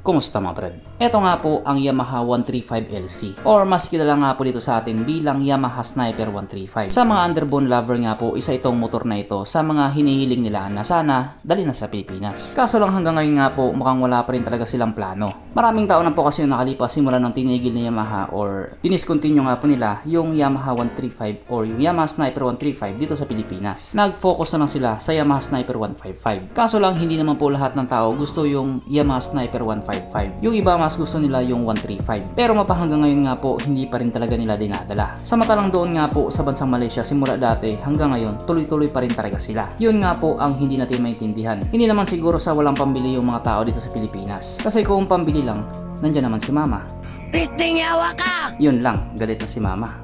Kumusta mga brad? Ito nga po ang Yamaha 135LC or mas kilala nga po dito sa atin bilang Yamaha Sniper 135. Sa mga underbone lover nga po, isa itong motor na ito sa mga hinihiling nila na sana dali na sa Pilipinas. Kaso lang hanggang ngayon nga po mukhang wala pa rin talaga silang plano. Maraming taon na po kasi yung nakalipas simula ng tinigil ni Yamaha or diniscontinue nga po nila yung Yamaha 135 or yung Yamaha Sniper 135 dito sa Pilipinas. Nag-focus na lang sila sa Yamaha Sniper 155. Kaso lang hindi naman po lahat ng tao gusto yung Yamaha Sniper 155. Yung iba mas gusto nila yung 135. Pero mapahanggang ngayon nga po hindi pa rin talaga nila dinadala. Samantalang doon nga po sa bansang Malaysia simula dati hanggang ngayon tuloy-tuloy pa rin talaga sila. Yun nga po ang hindi natin maintindihan. Hindi naman siguro sa walang pambili yung mga tao dito sa Pilipinas. Kasi kung pambili lang, nandiyan naman si mama. Pitingawa ka! Yun lang, galit na si mama.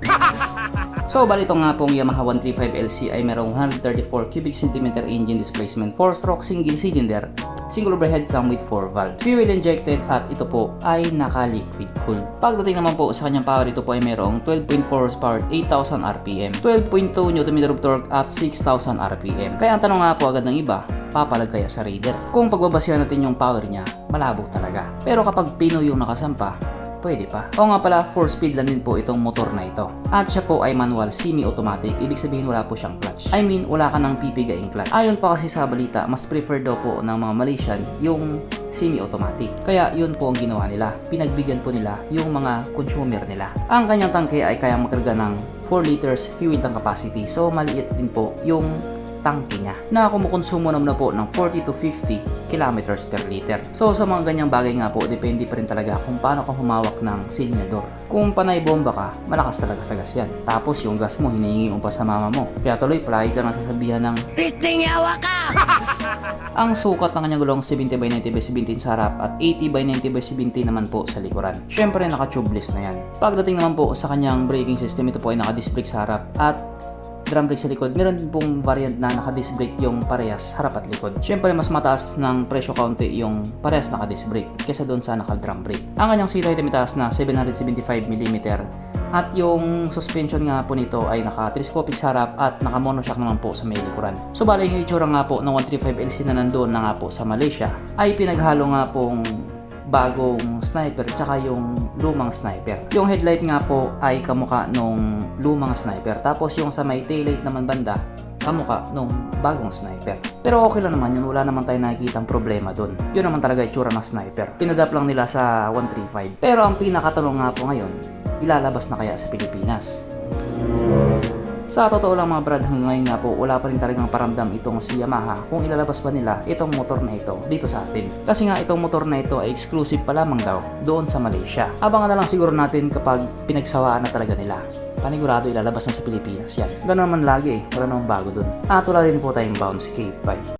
So, bali ito nga pong Yamaha 135LC ay merong 134 cubic centimeter engine displacement, 4-stroke single cylinder, single overhead cam with 4 valves. Fuel injected at ito po ay naka-liquid cool. Pagdating naman po sa kanyang power, ito po ay merong 12.4 horsepower, 8,000 RPM, 12.2 Nm of torque at 6,000 RPM. Kaya ang tanong nga po agad ng iba, papalag kaya sa Raider? Kung pagbabasihan natin yung power niya, malabo talaga. Pero kapag Pinoy yung nakasampa, pwede pa. O nga pala, 4-speed lang din po itong motor na ito. At siya po ay manual semi-automatic, ibig sabihin wala po siyang clutch. I mean, wala ka ng pipigaing clutch. Ayon pa kasi sa balita, mas prefer daw po ng mga Malaysian yung semi-automatic. Kaya yun po ang ginawa nila. Pinagbigyan po nila yung mga consumer nila. Ang kanyang tangke ay kayang makarga ng 4 liters fuel tank capacity. So, maliit din po yung tangke niya na kumukonsumo naman na po ng 40 to 50 kilometers per liter. So sa mga ganyang bagay nga po, depende pa rin talaga kung paano ka humawak ng silinyador. Kung panay bomba ka, malakas talaga sa gas yan. Tapos yung gas mo, hinihingi mo pa sa mama mo. Kaya tuloy, palagi ka nasasabihan ng Pitingawa ka! ang sukat ng kanyang gulong 70 by 90 by 17 sa harap at 80 by 90 by 70 naman po sa likuran. Syempre naka-tubeless na yan. Pagdating naman po sa kanyang braking system, ito po ay naka-disc brake sa harap at drum brake sa likod. Meron din pong variant na naka-disc brake yung parehas harap at likod. Syempre mas mataas ng presyo kaunti yung parehas naka-disc brake kaysa doon sa naka-drum brake. Ang kanyang seat height ay mataas na 775mm at yung suspension nga po nito ay naka-telescopic sa harap at naka-monoshock naman po sa may likuran. So bali yung itsura nga po ng 135LC na nandoon na nga po sa Malaysia ay pinaghalo nga pong bagong Sniper tsaka yung lumang Sniper. Yung headlight nga po ay kamukha nung lumang Sniper. Tapos yung sa may taillight naman banda, kamukha nung bagong Sniper. Pero okay lang naman yun, wala naman tayo nakikitang problema dun. Yun naman talaga itsura ng Sniper. Pinadapt lang nila sa 135. Pero ang pinakatanong nga po ngayon, ilalabas na kaya sa Pilipinas? Sa totoo lang mga brad, hanggang ngayon nga po, wala pa rin talagang paramdam itong si Yamaha kung ilalabas ba nila itong motor na ito dito sa atin. Kasi nga itong motor na ito ay exclusive pa lamang daw doon sa Malaysia. Abangan na lang siguro natin kapag pinagsawaan na talaga nila. Panigurado ilalabas na sa Pilipinas yan. Ganoon naman lagi, wala namang bago dun. At wala din po tayong bounce escape. Bye.